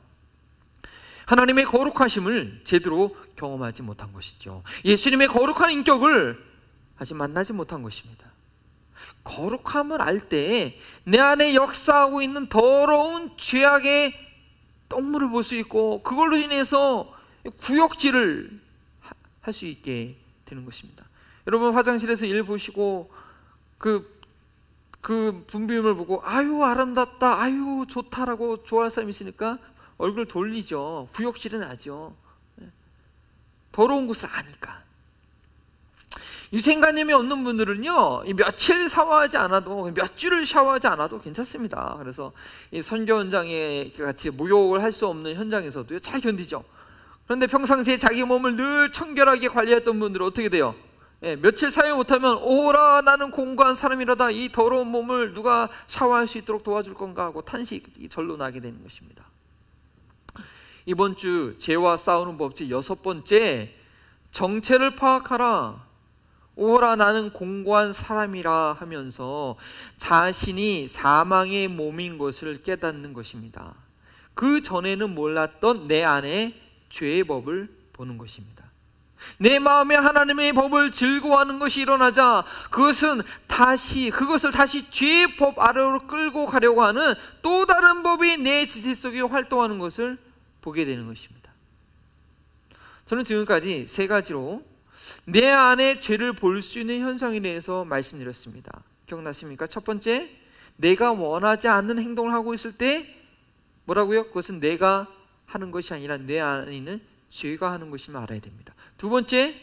하나님의 거룩하심을 제대로 경험하지 못한 것이죠. 예수님의 거룩한 인격을 아직 만나지 못한 것입니다. 거룩함을 알 때 내 안에 역사하고 있는 더러운 죄악의 똥물을 볼 수 있고 그걸로 인해서 구역질을 할 수 있게 되는 것입니다. 여러분 화장실에서 일 보시고 그 분비물을 보고 아유 아름답다, 아유 좋다라고 좋아할 사람이 있으니까 얼굴 돌리죠. 구역질은 나죠. 더러운 것을 아니까. 위생관념이 없는 분들은요, 며칠 샤워하지 않아도, 몇 주를 샤워하지 않아도 괜찮습니다. 그래서 이 선교 현장에 같이 목욕을 할 수 없는 현장에서도 잘 견디죠. 그런데 평상시에 자기 몸을 늘 청결하게 관리했던 분들은 어떻게 돼요? 며칠 사용 못하면 오라 나는 공고한 사람이라다. 이 더러운 몸을 누가 샤워할 수 있도록 도와줄 건가 하고 탄식이 절로 나게 되는 것입니다. 이번 주 죄와 싸우는 법칙 6번째, 정체를 파악하라. 오라 나는 공고한 사람이라 하면서 자신이 사망의 몸인 것을 깨닫는 것입니다. 그 전에는 몰랐던 내 안에 죄의 법을 보는 것입니다. 내 마음에 하나님의 법을 즐거워하는 것이 일어나자 그것을 다시 죄의 법 아래로 끌고 가려고 하는 또 다른 법이 내 지체 속에 활동하는 것을 보게 되는 것입니다. 저는 지금까지 세 가지로 내 안에 죄를 볼 수 있는 현상에 대해서 말씀드렸습니다. 기억나십니까? 첫 번째, 내가 원하지 않는 행동을 하고 있을 때 뭐라고요? 그것은 내가 하는 것이 아니라 내 안에 있는 죄가 하는 것임을 알아야 됩니다. 두 번째,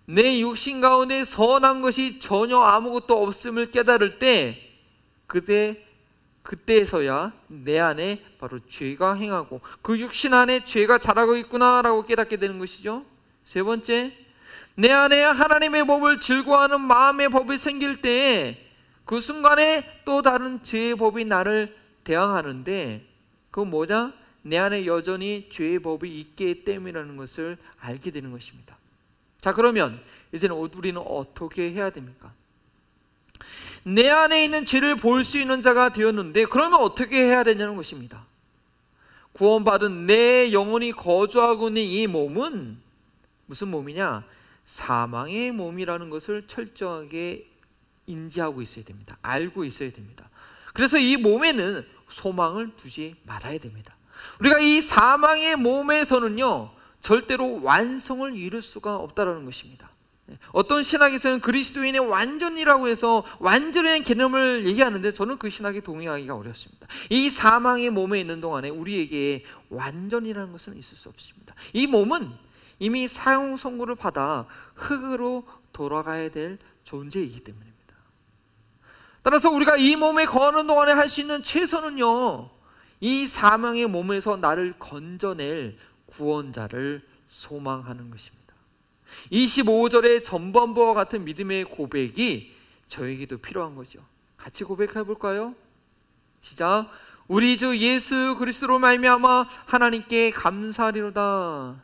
내 육신 가운데 선한 것이 전혀 아무것도 없음을 깨달을 때 그때에서야 내 안에 바로 죄가 행하고 그 육신 안에 죄가 자라고 있구나라고 깨닫게 되는 것이죠. 세 번째, 내 안에 하나님의 법을 즐거워하는 마음의 법이 생길 때 그 순간에 또 다른 죄의 법이 나를 대항하는데 그건 뭐냐? 내 안에 여전히 죄의 법이 있기 때문이라는 것을 알게 되는 것입니다. 자, 그러면 이제는 우리는 어떻게 해야 됩니까? 내 안에 있는 죄를 볼 수 있는 자가 되었는데 그러면 어떻게 해야 되냐는 것입니다. 구원받은 내 영혼이 거주하고 있는 이 몸은 무슨 몸이냐? 사망의 몸이라는 것을 철저하게 인지하고 있어야 됩니다. 알고 있어야 됩니다. 그래서 이 몸에는 소망을 두지 말아야 됩니다. 우리가 이 사망의 몸에서는요 절대로 완성을 이룰 수가 없다는 것입니다. 어떤 신학에서는 그리스도인의 완전이라고 해서 완전한 개념을 얘기하는데 저는 그 신학에 동의하기가 어렵습니다. 이 사망의 몸에 있는 동안에 우리에게 완전이라는 것은 있을 수 없습니다. 이 몸은 이미 사형 선고를 받아 흙으로 돌아가야 될 존재이기 때문입니다. 따라서 우리가 이 몸에 거하는 동안에 할 수 있는 최선은요 이 사망의 몸에서 나를 건져낼 구원자를 소망하는 것입니다. 25절의 전반부와 같은 믿음의 고백이 저에게도 필요한 거죠. 같이 고백해 볼까요? 시작. 우리 주 예수 그리스도로 말미암아 하나님께 감사하리로다.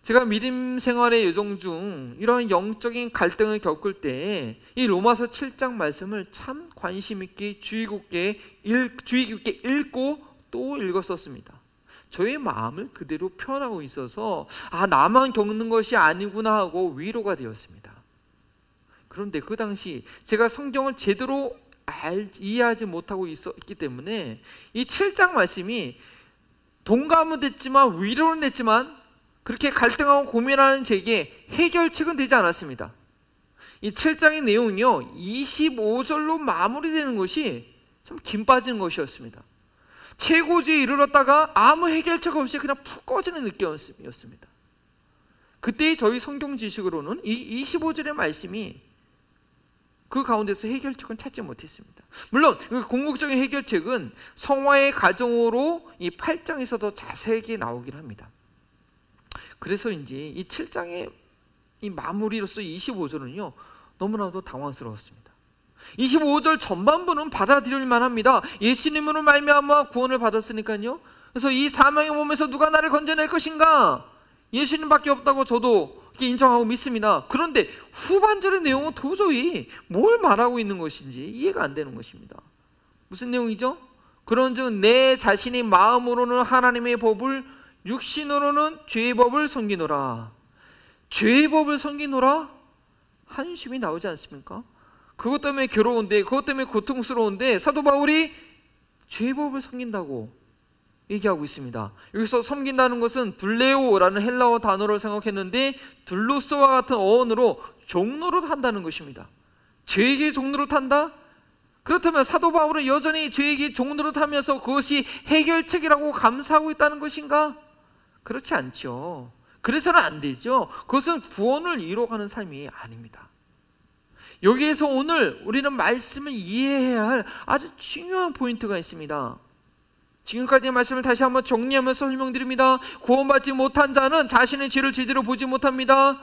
제가 믿음 생활의 여정 중 이런 영적인 갈등을 겪을 때 이 로마서 7장 말씀을 참 관심 있게 주의 깊게 읽고 또 읽었었습니다. 저의 마음을 그대로 표현하고 있어서 나만 겪는 것이 아니구나 하고 위로가 되었습니다. 그런데 그 당시 제가 성경을 제대로 이해하지 못하고 있었기 때문에 이 7장 말씀이 동감은 됐지만 위로는 됐지만 그렇게 갈등하고 고민하는 제게 해결책은 되지 않았습니다. 이 7장의 내용이요 25절로 마무리되는 것이 참 김 빠지는 것이었습니다. 최고지에 이르렀다가 아무 해결책 없이 그냥 푹 꺼지는 느낌이었습니다. 그때 저희 성경 지식으로는 이 25절의 말씀이 그 가운데서 해결책은 찾지 못했습니다. 물론 그 궁극적인 해결책은 성화의 과정으로 이 8장에서도 자세하게 나오긴 합니다. 그래서인지 이 7장의 이 마무리로서 25절은요 너무나도 당황스러웠습니다. 25절 전반부는 받아들일 만합니다. 예수님으로 말미암아 구원을 받았으니까요. 그래서 이 사망의 몸에서 누가 나를 건져낼 것인가? 예수님밖에 없다고 저도 인정하고 믿습니다. 그런데 후반절의 내용은 도저히 뭘 말하고 있는 것인지 이해가 안 되는 것입니다. 무슨 내용이죠? 그런즉 내 자신이 마음으로는 하나님의 법을, 육신으로는 죄의 법을 섬기노라. 죄의 법을 섬기노라? 한숨이 나오지 않습니까? 그것 때문에 괴로운데, 그것 때문에 고통스러운데 사도 바울이 죄의 법을 섬긴다고 얘기하고 있습니다. 여기서 섬긴다는 것은 둘레오라는 헬라어 단어를 생각했는데 둘로스와 같은 어원으로 종노릇 한다는 것입니다. 죄에게 종노릇 한다? 그렇다면 사도 바울은 여전히 죄에게 종노릇 하면서 그것이 해결책이라고 감사하고 있다는 것인가? 그렇지 않죠. 그래서는 안 되죠. 그것은 구원을 이뤄가는 삶이 아닙니다. 여기에서 오늘 우리는 말씀을 이해해야 할 아주 중요한 포인트가 있습니다. 지금까지의 말씀을 다시 한번 정리하면서 설명드립니다. 구원받지 못한 자는 자신의 죄를 제대로 보지 못합니다.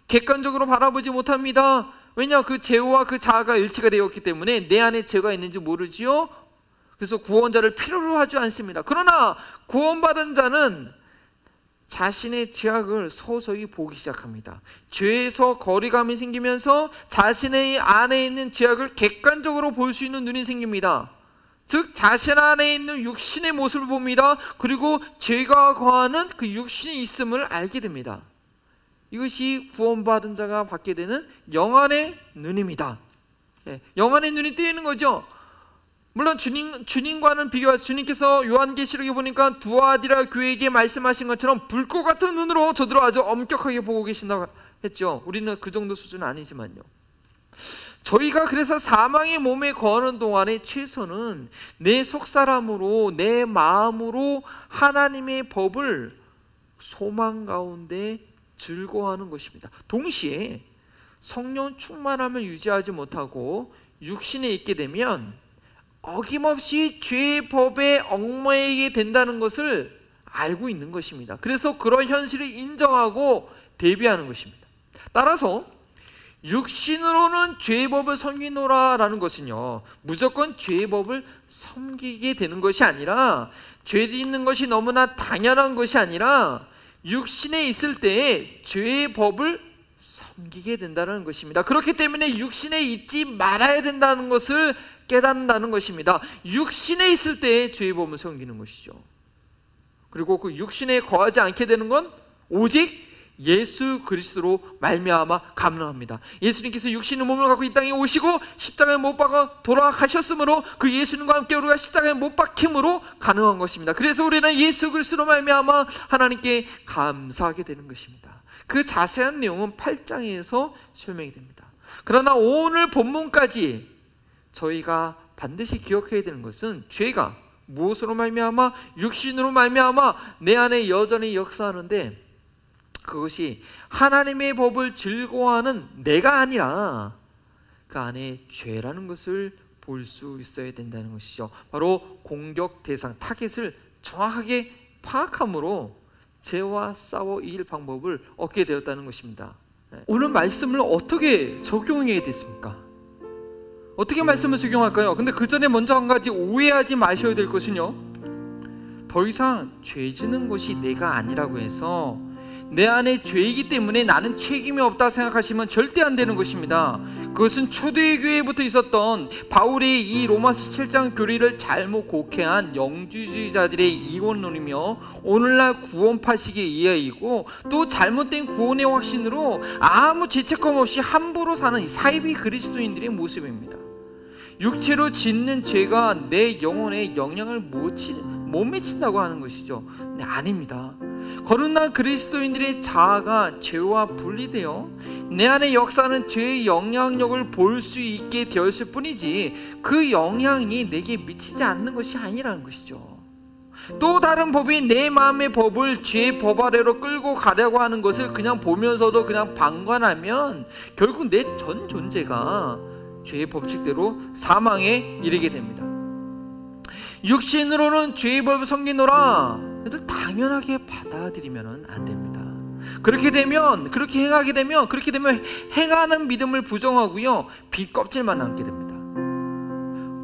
객관적으로 바라보지 못합니다. 왜냐? 그 죄와 그 자아가 일치가 되었기 때문에 내 안에 죄가 있는지 모르지요. 그래서 구원자를 필요로 하지 않습니다. 그러나 구원받은 자는 자신의 죄악을 서서히 보기 시작합니다. 죄에서 거리감이 생기면서 자신의 안에 있는 죄악을 객관적으로 볼 수 있는 눈이 생깁니다. 즉 자신 안에 있는 육신의 모습을 봅니다. 그리고 죄가 거하는 그 육신이 있음을 알게 됩니다. 이것이 구원받은 자가 받게 되는 영안의 눈입니다. 영안의 눈이 뜨이는 거죠. 물론 주님과는 비교해서 주님께서 요한계시록에 보니까 두아디라 교회에게 말씀하신 것처럼 불꽃 같은 눈으로 저들을 아주 엄격하게 보고 계신다고 했죠. 우리는 그 정도 수준은 아니지만요. 저희가 그래서 사망의 몸에 거하는 동안에 최소는 내 속사람으로 내 마음으로 하나님의 법을 소망 가운데 즐거워하는 것입니다. 동시에 성령 충만함을 유지하지 못하고 육신에 있게 되면 어김없이 죄의 법에 얽매이게 된다는 것을 알고 있는 것입니다. 그래서 그런 현실을 인정하고 대비하는 것입니다. 따라서 육신으로는 죄의 법을 섬기노라라는 것은요 무조건 죄의 법을 섬기게 되는 것이 아니라 죄 짓는 것이 너무나 당연한 것이 아니라 육신에 있을 때에 죄의 법을 섬기게 된다는 것입니다. 그렇기 때문에 육신에 있지 말아야 된다는 것을 깨닫는다는 것입니다. 육신에 있을 때에 죄의 법을 섬기는 것이죠. 그리고 그 육신에 거하지 않게 되는 건 오직 예수 그리스도로 말미암아 가능합니다. 예수님께서 육신의 몸을 갖고 이 땅에 오시고 십자가에 못 박아 돌아가셨으므로 그 예수님과 함께 우리가 십자가에 못 박힘으로 가능한 것입니다. 그래서 우리는 예수 그리스도로 말미암아 하나님께 감사하게 되는 것입니다. 그 자세한 내용은 8장에서 설명이 됩니다. 그러나 오늘 본문까지 저희가 반드시 기억해야 되는 것은 죄가 무엇으로 말미암아 육신으로 말미암아 내 안에 여전히 역사하는데 그것이 하나님의 법을 즐거워하는 내가 아니라 그 안에 죄라는 것을 볼 수 있어야 된다는 것이죠. 바로 공격 대상 타겟을 정확하게 파악함으로 죄와 싸워 이길 방법을 얻게 되었다는 것입니다. 오늘 말씀을 어떻게 적용해야 됐습니까? 어떻게 말씀을 적용할까요? 근데 그 전에 먼저 한 가지 오해하지 마셔야 될 것은요, 더 이상 죄 지는 것이 내가 아니라고 해서 내 안에 죄이기 때문에 나는 책임이 없다 생각하시면 절대 안 되는 것입니다. 그것은 초대교회부터 있었던 바울의 이 로마서 7장 교리를 잘못 곡해한 영주주의자들의 이원론이며 오늘날 구원파식의 이해이고, 또 잘못된 구원의 확신으로 아무 죄책감 없이 함부로 사는 사이비 그리스도인들의 모습입니다. 육체로 짓는 죄가 내 영혼에 영향을 못 미친다고 하는 것이죠. 네, 아닙니다. 거듭난 그리스도인들의 자아가 죄와 분리되어 내 안에 역사하는 죄의 영향력을 볼 수 있게 되었을 뿐이지, 그 영향이 내게 미치지 않는 것이 아니라는 것이죠. 또 다른 법이 내 마음의 법을 죄의 법 아래로 끌고 가려고 하는 것을 그냥 보면서도 그냥 방관하면 결국 내 전 존재가 죄의 법칙대로 사망에 이르게 됩니다. 육신으로는 죄의 법을 섬기노라, 이들 당연하게 받아들이면 안 됩니다. 그렇게 행하게 되면 행하는 믿음을 부정하고요, 비껍질만 남게 됩니다.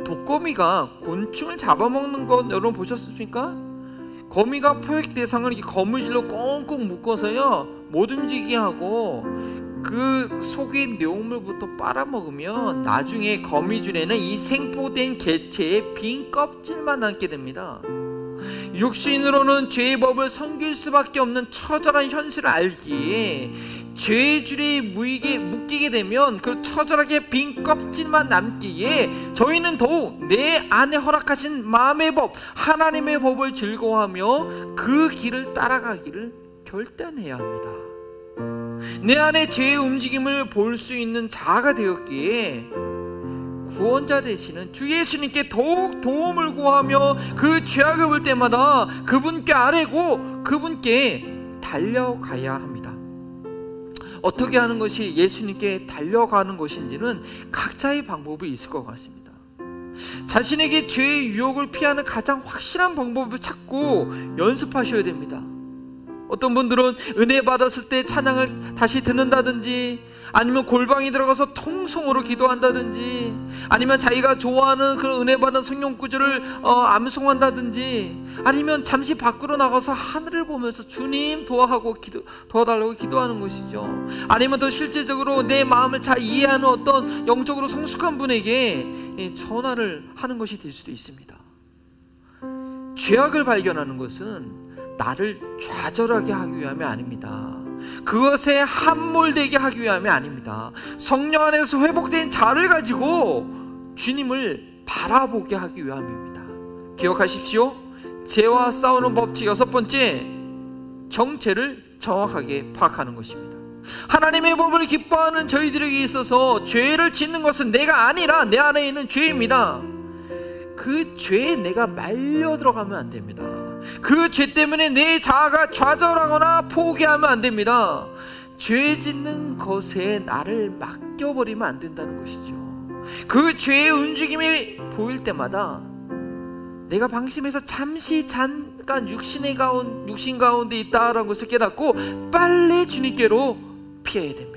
독거미가 곤충을 잡아먹는 것 여러분 보셨습니까? 거미가 포획 대상을 이렇게 거미줄로 꽁꽁 묶어서요 못 움직이게 하고 그 속의 내용물부터 빨아먹으면 나중에 거미줄에는 이 생포된 개체의 빈 껍질만 남게 됩니다. 육신으로는 죄의 법을 섬길 수밖에 없는 처절한 현실을 알기에 죄의 줄에 묶이게 되면 그 처절하게 빈 껍질만 남기에 저희는 더욱 내 안에 허락하신 마음의 법, 하나님의 법을 즐거워하며 그 길을 따라가기를 결단해야 합니다. 내 안에 죄의 움직임을 볼 수 있는 자아가 되었기에 구원자 되시는 주 예수님께 더욱 도움을 구하며 그 죄악을 볼 때마다 그분께 아뢰고 그분께 달려가야 합니다. 어떻게 하는 것이 예수님께 달려가는 것인지는 각자의 방법이 있을 것 같습니다. 자신에게 죄의 유혹을 피하는 가장 확실한 방법을 찾고 연습하셔야 됩니다. 어떤 분들은 은혜 받았을 때 찬양을 다시 듣는다든지, 아니면 골방에 들어가서 통성으로 기도한다든지, 아니면 자기가 좋아하는 그런 은혜 받은 성경 구절을 암송한다든지, 아니면 잠시 밖으로 나가서 하늘을 보면서 주님 도와달라고 기도하는 것이죠. 아니면 더 실제적으로 내 마음을 잘 이해하는 어떤 영적으로 성숙한 분에게 전화를 하는 것이 될 수도 있습니다. 죄악을 발견하는 것은 나를 좌절하게 하기 위함이 아닙니다. 그것에 함몰되게 하기 위함이 아닙니다. 성령 안에서 회복된 자를 가지고 주님을 바라보게 하기 위함입니다. 기억하십시오. 죄와 싸우는 법칙 6번째, 정체를 정확하게 파악하는 것입니다. 하나님의 법을 기뻐하는 저희들에게 있어서 죄를 짓는 것은 내가 아니라 내 안에 있는 죄입니다. 그 죄에 내가 말려 들어가면 안 됩니다. 그 죄 때문에 내 자아가 좌절하거나 포기하면 안 됩니다. 죄 짓는 것에 나를 맡겨버리면 안 된다는 것이죠. 그 죄의 움직임이 보일 때마다 내가 방심해서 잠깐 육신 가운데 있다라는 것을 깨닫고 빨리 주님께로 피해야 됩니다.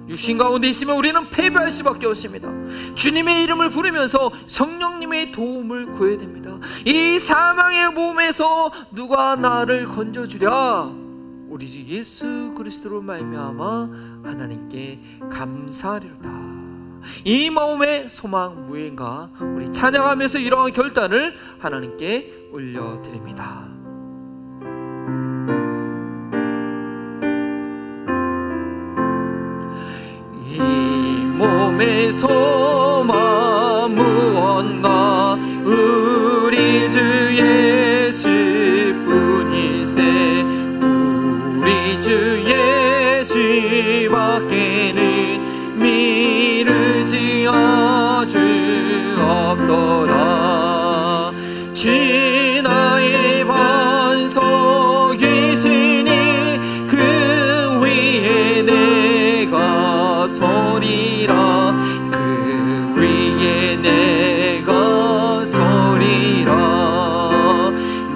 육신 가운데 있으면 우리는 패배할 수밖에 없습니다. 주님의 이름을 부르면서 성령님의 도움을 구해야 됩니다. 이 사망의 몸에서 누가 나를 건져주랴? 우리 주 예수 그리스도로 말미암아 하나님께 감사하리로다. 이 마음의 소망 무인가 우리 찬양하면서 이러한 결단을 하나님께 올려드립니다. 이 몸의 소망 무언가 우리 주 예수뿐이세. 우리 주 예수밖에는 미루지 아주 없도다. 주 나의 반석이시니 그 위에 내가 서리라. 그 위에 내가 서리라.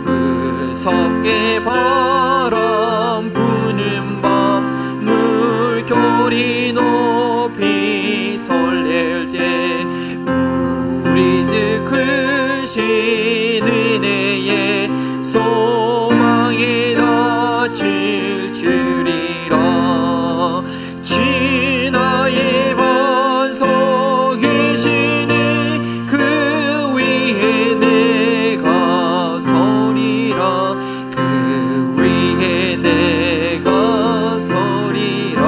무섭게 주의 은혜에 소망에 닿을 줄이라. 주 나의 반석이시니 그 위에 내가 서리라. 그 위에 내가 서리라.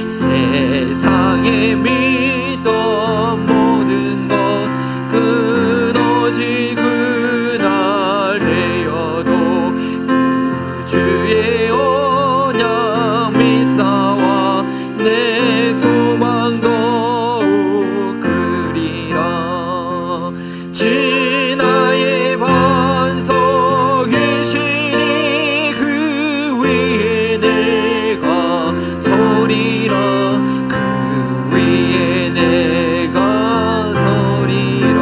세상에 믿던 모든 것 끊어질 그날 되어도 그 주의 언약 믿사와 내 소망 더욱 크리라. 주 나의 반석이시니 그 위에 내가 서리라. 그 위에 내가 서리라.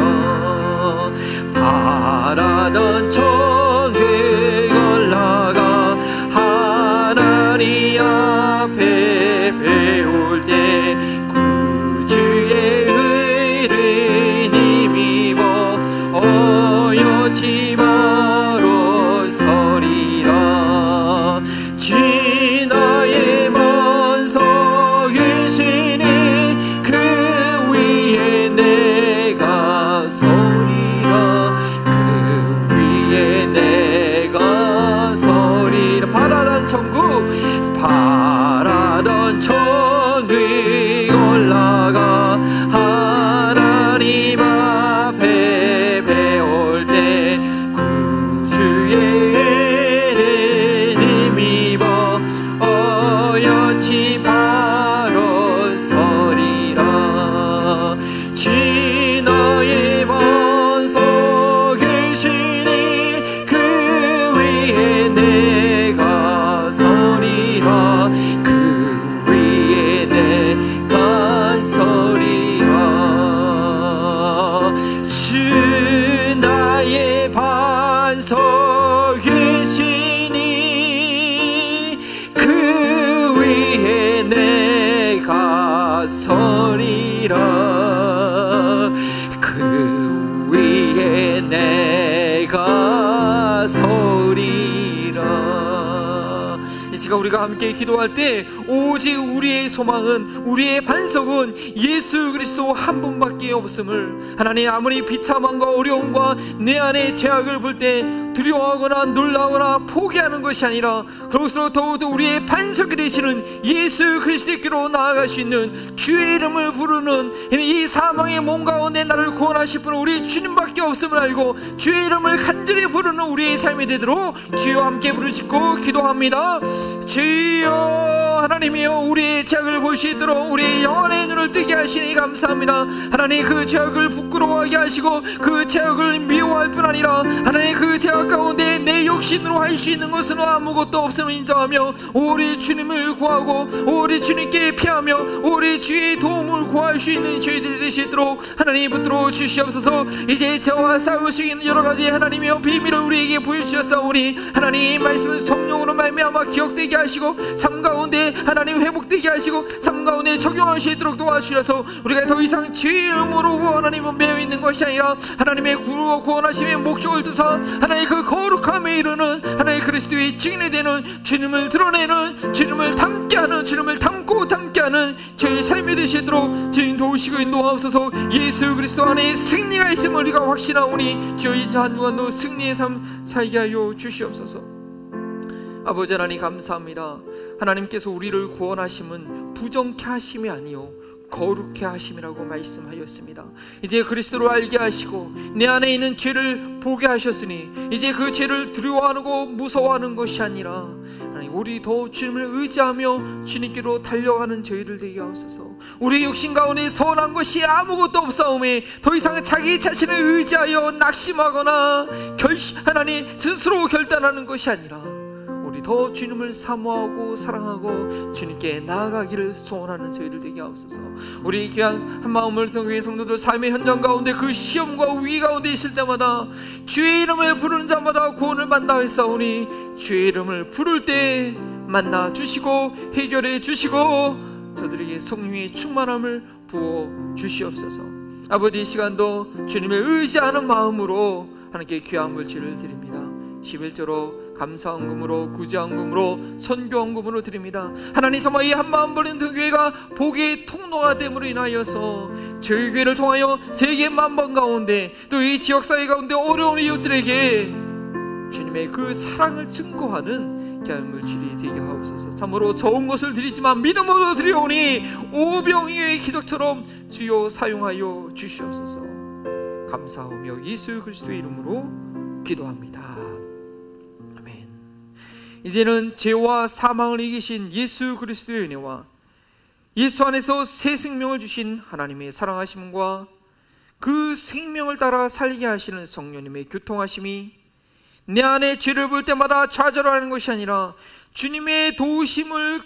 바라던 천국에 올라가 하나님 앞에 배울 때 구주의 의를 힘입어 어여지 바로 서리라. 주 나의 반석이시니 그 위에 내가 서리라. 그 위에 내가 서리라. 바라던 천국, 바라던 천국에 올라가 하나님 앞에 배울 때 구주의 은혜를 힘입어 어여지 바로 서리라. 주 나의 반석이시니 그 위에 내가 서리라. 그 위에 내가 서리라. 주 나의 반석이시니 그 위에 내가 서리라. 그 위에 내가 서리라. 이 시간 우리가 함께 기도할 때 오직 우리의 소망은, 우리의 반석은 예수 그리스도 한 분밖에 없음을, 하나님 아무리 비참함과 어려움과 내 안에 죄악을 볼 때 두려워하거나 놀라거나 포기하는 것이 아니라 그럴수록 더욱더 우리의 반석이 되시는 예수 그리스도께로 나아갈 수 있는 주의 이름을 부르는 이 사망의 몸 가운데 나를 구원하실 분은 우리 주님밖에 없음을 알고 주의 이름을 간절히 부르는 우리의 삶이 되도록 주여 함께 부르짖고 기도합니다. 주여 하나님이여, 우리의 죄악을 볼 수 있도록 우리의 영혼의 눈을 뜨게 하시니 감사합니다. 하나님 그 죄악을 부끄러워하게 하시고 그 죄악을 미워할 뿐 아니라 하나님 그 죄악 가운데 내 욕심으로 할 수 있는 것은 아무것도 없음을 인정하며 우리 주님을 구하고 우리 주님께 피하며 우리 주의 도움을 구할 수 있는 저희들이 되시도록 하나님 붙들어 주시옵소서. 이제 저와 싸울 수 있는 여러 가지 하나님의 비밀을 우리에게 보여주셨사오니 하나님 말씀은 성령으로 말미암아 기억되게 하시고 삶 가운데 하나님 회복되게 하시고 삶 가운데 적용할 수 있도록 도와주셔서 우리가 더 이상 죄의 이름으로 하나님은 매여 있는 것이 아니라 하나님의 구원하심의 목적을 두사 하나님 그 거룩함에 이르는 하나님 그리스도의 증인이 되는 주님을 드러내는 주님을 담게하는 주님을 담고 담게하는 저희 삶이 되시도록 주님 도우시고 인도하옵소서. 예수 그리스도 안에 승리가 있음을 우리가 확신하오니 저희 한누간도 승리의 삶 살게 하여 주시옵소서. 아버지 하나님 감사합니다. 하나님께서 우리를 구원하심은 부정케 하심이 아니요 거룩케 하심이라고 말씀하였습니다. 이제 그리스도를 알게 하시고 내 안에 있는 죄를 보게 하셨으니 이제 그 죄를 두려워하고 무서워하는 것이 아니라 하나님 우리 더 주님을 의지하며 주님께로 달려가는 저희를 되게 하옵소서. 우리 육신 가운데 선한 것이 아무것도 없사오매 더 이상 자기 자신을 의지하여 낙심하거나 하나님 스스로 결단하는 것이 아니라 우리 더 주님을 사모하고 사랑하고 주님께 나아가기를 소원하는 저희들 되게 하옵소서. 우리 귀한 한 마음을 통해 성도들 삶의 현장 가운데 그 시험과 위기 가운데 있을 때마다 주의 이름을 부르는 자마다 구원을 받나 했사오니 주의 이름을 부를 때 만나 주시고 해결해 주시고 저들에게 성령의 충만함을 부어 주시옵소서. 아버지, 이 시간도 주님을 의지하는 마음으로 하나님께 귀한 물질을 드립니다. 11조로 감사헌금으로, 구제헌금으로, 선교헌금으로 드립니다. 하나님, 정말 이 한마음버린교회가 복의 통로가 됨으로 인하여서 저희 교회를 통하여 세계 만방 가운데 또 이 지역사회 가운데 어려운 이웃들에게 주님의 그 사랑을 증거하는 귀한 물질이 되게 하옵소서. 참으로 적은 것을 드리지만 믿음으로 드리오니 오병이의 기적처럼 주여 사용하여 주시옵소서. 감사하며 예수 그리스도의 이름으로 기도합니다. 아멘. 이제는 죄와 사망을 이기신 예수 그리스도의 은혜와 예수 안에서 새 생명을 주신 하나님의 사랑하심과 그 생명을 따라 살게 하시는 성령님의 교통하심이 내 안에 죄를 볼 때마다 좌절하는 것이 아니라 주님의 도우심을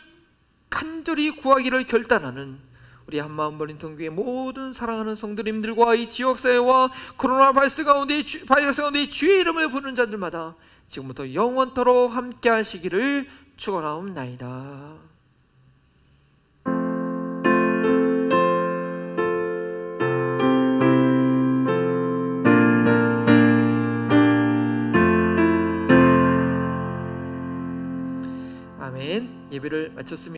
간절히 구하기를 결단하는 우리 한마음버린통교회 모든 사랑하는 성도님들과 이 지역사회와 코로나 바이러스 가운데 주의 이름을 부르는 자들마다 지금부터 영원토록 함께 하시기를 축원하옵나이다. 아멘. 예배를 마쳤습니다.